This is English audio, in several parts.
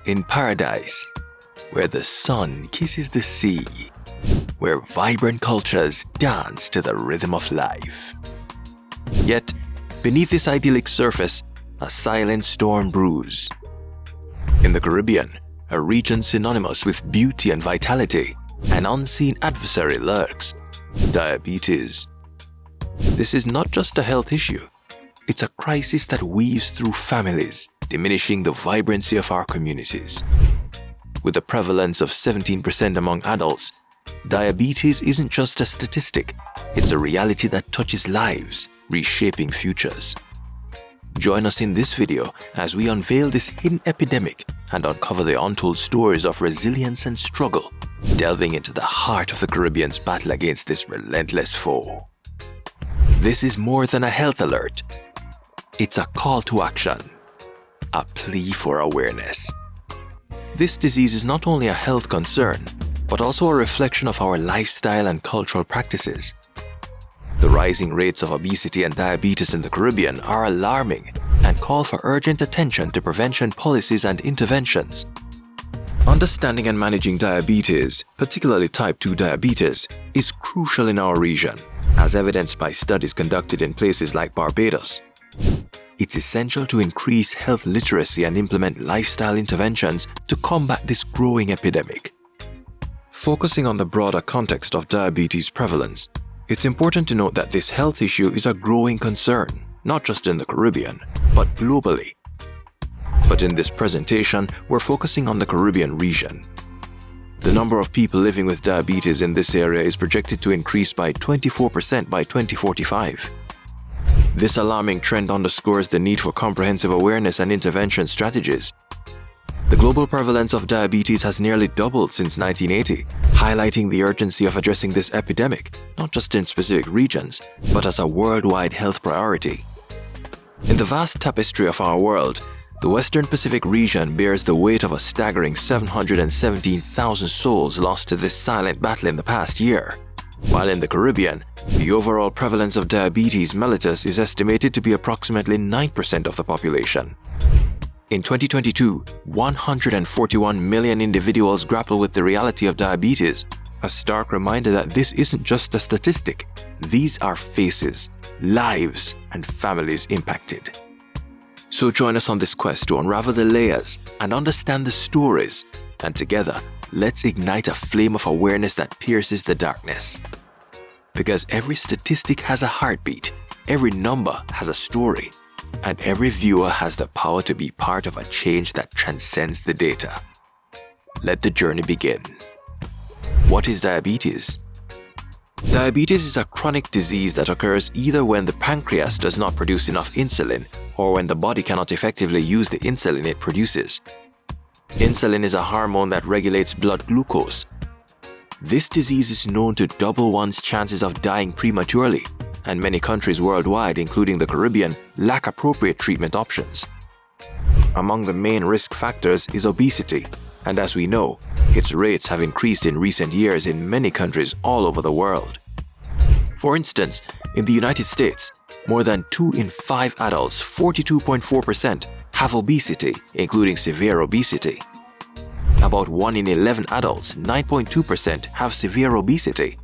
In paradise, where the sun kisses the sea, where vibrant cultures dance to the rhythm of life. Yet, beneath this idyllic surface, a silent storm brews. In the Caribbean, a region synonymous with beauty and vitality, an unseen adversary lurks: diabetes. This is not just a health issue. It's a crisis that weaves through families, diminishing the vibrancy of our communities. With a prevalence of 17% among adults, diabetes isn't just a statistic, it's a reality that touches lives, reshaping futures. Join us in this video as we unveil this hidden epidemic and uncover the untold stories of resilience and struggle, delving into the heart of the Caribbean's battle against this relentless foe. This is more than a health alert. It's a call to action, a plea for awareness. This disease is not only a health concern, but also a reflection of our lifestyle and cultural practices. The rising rates of obesity and diabetes in the Caribbean are alarming and call for urgent attention to prevention policies and interventions. Understanding and managing diabetes, particularly type 2 diabetes, is crucial in our region, as evidenced by studies conducted in places like Barbados. It's essential to increase health literacy and implement lifestyle interventions to combat this growing epidemic. Focusing on the broader context of diabetes prevalence, it's important to note that this health issue is a growing concern, not just in the Caribbean, but globally. But in this presentation, we're focusing on the Caribbean region. The number of people living with diabetes in this area is projected to increase by 24% by 2045. This alarming trend underscores the need for comprehensive awareness and intervention strategies. The global prevalence of diabetes has nearly doubled since 1980, highlighting the urgency of addressing this epidemic, not just in specific regions, but as a worldwide health priority. In the vast tapestry of our world, the Western Pacific region bears the weight of a staggering 717,000 souls lost to this silent battle in the past year. While in the Caribbean, the overall prevalence of diabetes mellitus is estimated to be approximately 9% of the population. In 2022, 141 million individuals grapple with the reality of diabetes, a stark reminder that this isn't just a statistic. These are faces, lives, and families impacted. So join us on this quest to unravel the layers and understand the stories, and together, let's ignite a flame of awareness that pierces the darkness. Because every statistic has a heartbeat, every number has a story, and every viewer has the power to be part of a change that transcends the data. Let the journey begin. What is diabetes? Diabetes is a chronic disease that occurs either when the pancreas does not produce enough insulin or when the body cannot effectively use the insulin it produces. Insulin is a hormone that regulates blood glucose. This disease is known to double one's chances of dying prematurely, and many countries worldwide, including the Caribbean, lack appropriate treatment options. Among the main risk factors is obesity, and as we know, its rates have increased in recent years in many countries all over the world. For instance, in the United States, more than 2 in 5 adults, 42.4%, have obesity, including severe obesity. About 1 in 11 adults, 9.2%, have severe obesity.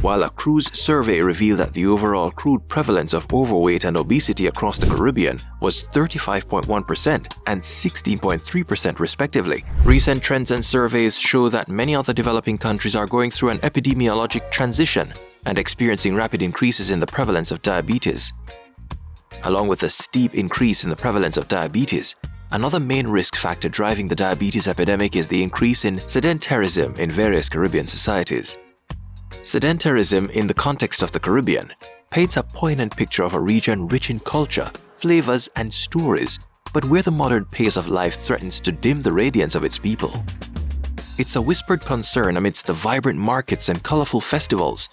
While a cruise survey revealed that the overall crude prevalence of overweight and obesity across the Caribbean was 35.1% and 16.3% respectively, recent trends and surveys show that many other developing countries are going through an epidemiologic transition and experiencing rapid increases in the prevalence of diabetes. Along with a steep increase in the prevalence of diabetes, another main risk factor driving the diabetes epidemic is the increase in sedentarism in various Caribbean societies. Sedentarism in the context of the Caribbean paints a poignant picture of a region rich in culture, flavors, and stories, but where the modern pace of life threatens to dim the radiance of its people. It's a whispered concern amidst the vibrant markets and colorful festivals,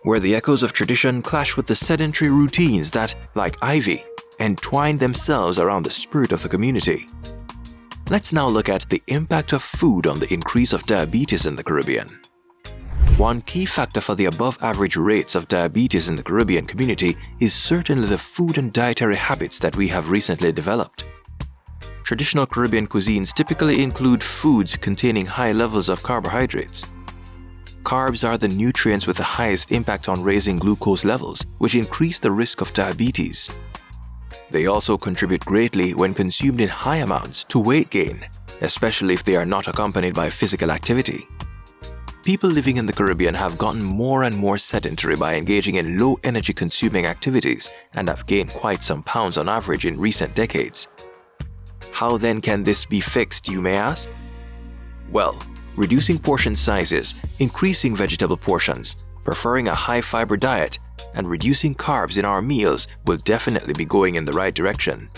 where the echoes of tradition clash with the sedentary routines that, like ivy, entwine themselves around the spirit of the community. Let's now look at the impact of food on the increase of diabetes in the Caribbean. One key factor for the above-average rates of diabetes in the Caribbean community is certainly the food and dietary habits that we have recently developed. Traditional Caribbean cuisines typically include foods containing high levels of carbohydrates. Carbs are the nutrients with the highest impact on raising glucose levels, which increase the risk of diabetes. They also contribute greatly when consumed in high amounts to weight gain, especially if they are not accompanied by physical activity. People living in the Caribbean have gotten more and more sedentary by engaging in low energy consuming activities and have gained quite some pounds on average in recent decades. How then can this be fixed, you may ask? Well, reducing portion sizes, increasing vegetable portions, preferring a high fiber diet, and reducing carbs in our meals will definitely be going in the right direction.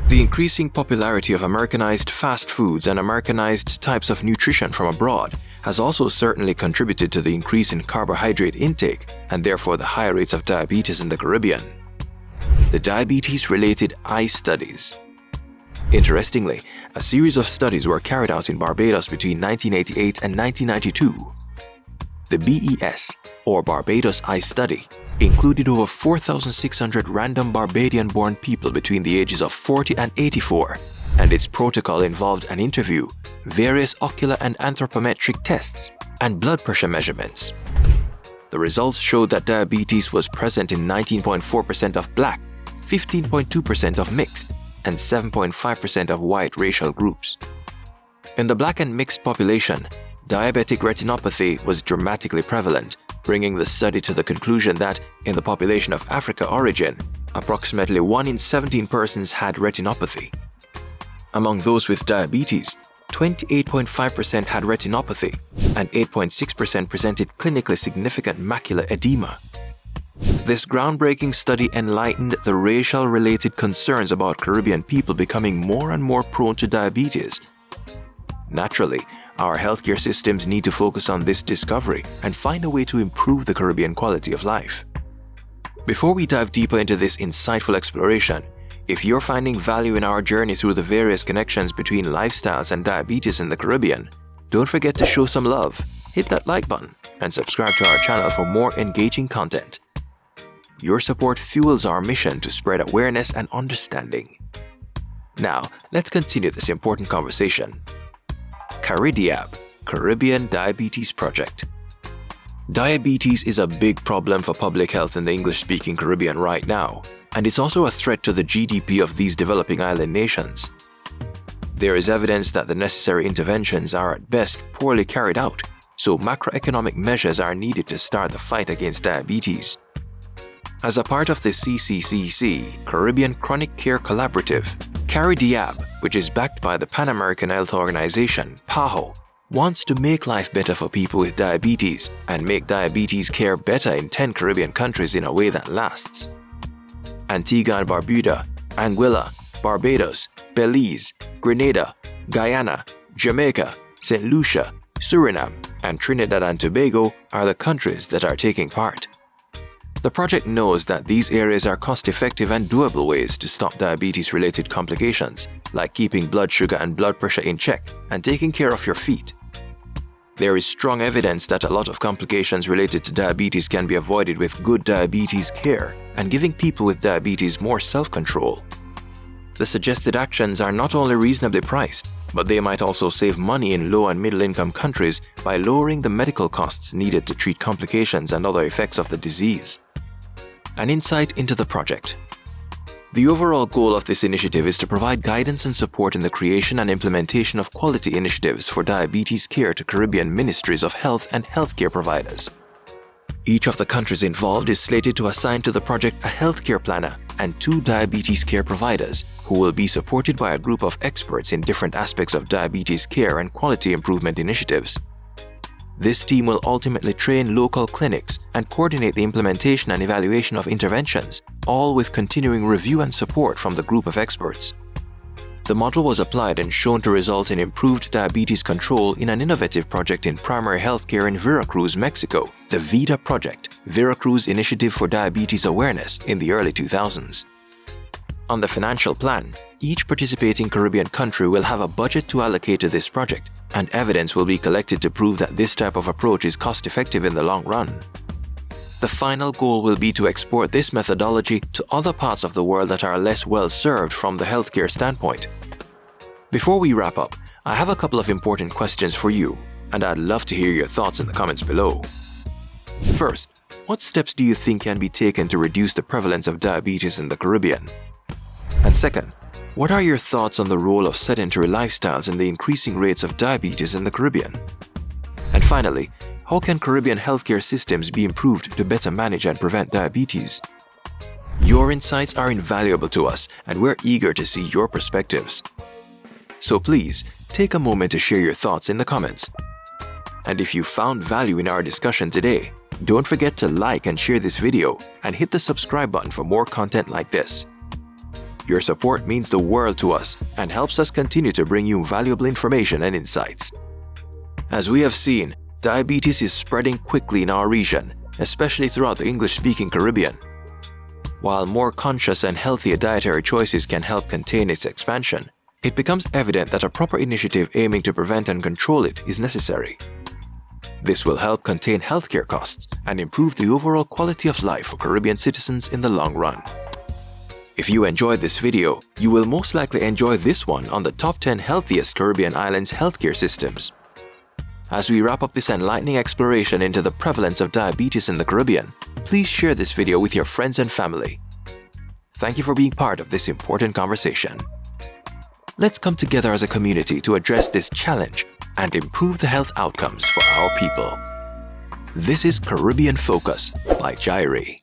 The increasing popularity of Americanized fast foods and Americanized types of nutrition from abroad has also certainly contributed to the increase in carbohydrate intake and therefore the high rates of diabetes in the Caribbean. The diabetes-related eye studies. Interestingly, a series of studies were carried out in Barbados between 1988 and 1992. The BES, or Barbados Eye Study, included over 4,600 random Barbadian-born people between the ages of 40 and 84, and its protocol involved an interview, various ocular and anthropometric tests, and blood pressure measurements. The results showed that diabetes was present in 19.4% of Black, 15.2% of mixed, and 7.5% of white racial groups. In the Black and mixed population, diabetic retinopathy was dramatically prevalent, bringing the study to the conclusion that, in the population of Africa origin, approximately 1 in 17 persons had retinopathy. Among those with diabetes, 28.5% had retinopathy, and 8.6% presented clinically significant macular edema. This groundbreaking study enlightened the racial-related concerns about Caribbean people becoming more and more prone to diabetes. Naturally, our healthcare systems need to focus on this discovery and find a way to improve the Caribbean quality of life. Before we dive deeper into this insightful exploration, if you're finding value in our journey through the various connections between lifestyles and diabetes in the Caribbean, don't forget to show some love, hit that like button, and subscribe to our channel for more engaging content. Your support fuels our mission to spread awareness and understanding. Now, let's continue this important conversation. CARIDIAB, Caribbean Diabetes Project. Diabetes is a big problem for public health in the English-speaking Caribbean right now, and it's also a threat to the GDP of these developing island nations. There is evidence that the necessary interventions are at best poorly carried out, so macroeconomic measures are needed to start the fight against diabetes. As a part of the CCCC, Caribbean Chronic Care Collaborative, CARIDIAB, which is backed by the Pan American Health Organization, PAHO, wants to make life better for people with diabetes and make diabetes care better in 10 Caribbean countries in a way that lasts. Antigua and Barbuda, Anguilla, Barbados, Belize, Grenada, Guyana, Jamaica, St. Lucia, Suriname, and Trinidad and Tobago are the countries that are taking part. The project knows that these areas are cost-effective and doable ways to stop diabetes-related complications, like keeping blood sugar and blood pressure in check and taking care of your feet. There is strong evidence that a lot of complications related to diabetes can be avoided with good diabetes care and giving people with diabetes more self-control. The suggested actions are not only reasonably priced, but they might also save money in low and middle-income countries by lowering the medical costs needed to treat complications and other effects of the disease. An insight into the project. The overall goal of this initiative is to provide guidance and support in the creation and implementation of quality initiatives for diabetes care to Caribbean ministries of health and healthcare providers. Each of the countries involved is slated to assign to the project a healthcare planner and 2 diabetes care providers who will be supported by a group of experts in different aspects of diabetes care and quality improvement initiatives. This team will ultimately train local clinics and coordinate the implementation and evaluation of interventions, all with continuing review and support from the group of experts. The model was applied and shown to result in improved diabetes control in an innovative project in primary healthcare in Veracruz, Mexico, the VIDA Project, Veracruz Initiative for Diabetes Awareness, in the early 2000s. On the financial plan, each participating Caribbean country will have a budget to allocate to this project, and evidence will be collected to prove that this type of approach is cost-effective in the long run. The final goal will be to export this methodology to other parts of the world that are less well served from the healthcare standpoint. Before we wrap up, I have a couple of important questions for you, and I'd love to hear your thoughts in the comments below. First, what steps do you think can be taken to reduce the prevalence of diabetes in the Caribbean? And second, what are your thoughts on the role of sedentary lifestyles in the increasing rates of diabetes in the Caribbean? And finally, how can Caribbean healthcare systems be improved to better manage and prevent diabetes? Your insights are invaluable to us, and we're eager to see your perspectives. So please, take a moment to share your thoughts in the comments. And if you found value in our discussion today, don't forget to like and share this video and hit the subscribe button for more content like this. Your support means the world to us and helps us continue to bring you valuable information and insights. As we have seen, diabetes is spreading quickly in our region, especially throughout the English-speaking Caribbean. While more conscious and healthier dietary choices can help contain its expansion, it becomes evident that a proper initiative aiming to prevent and control it is necessary. This will help contain healthcare costs and improve the overall quality of life for Caribbean citizens in the long run. If you enjoyed this video, you will most likely enjoy this one on the top 10 healthiest Caribbean islands' healthcare systems. As we wrap up this enlightening exploration into the prevalence of diabetes in the Caribbean, please share this video with your friends and family. Thank you for being part of this important conversation. Let's come together as a community to address this challenge and improve the health outcomes for our people. This is Caribbean Focus by Jairi.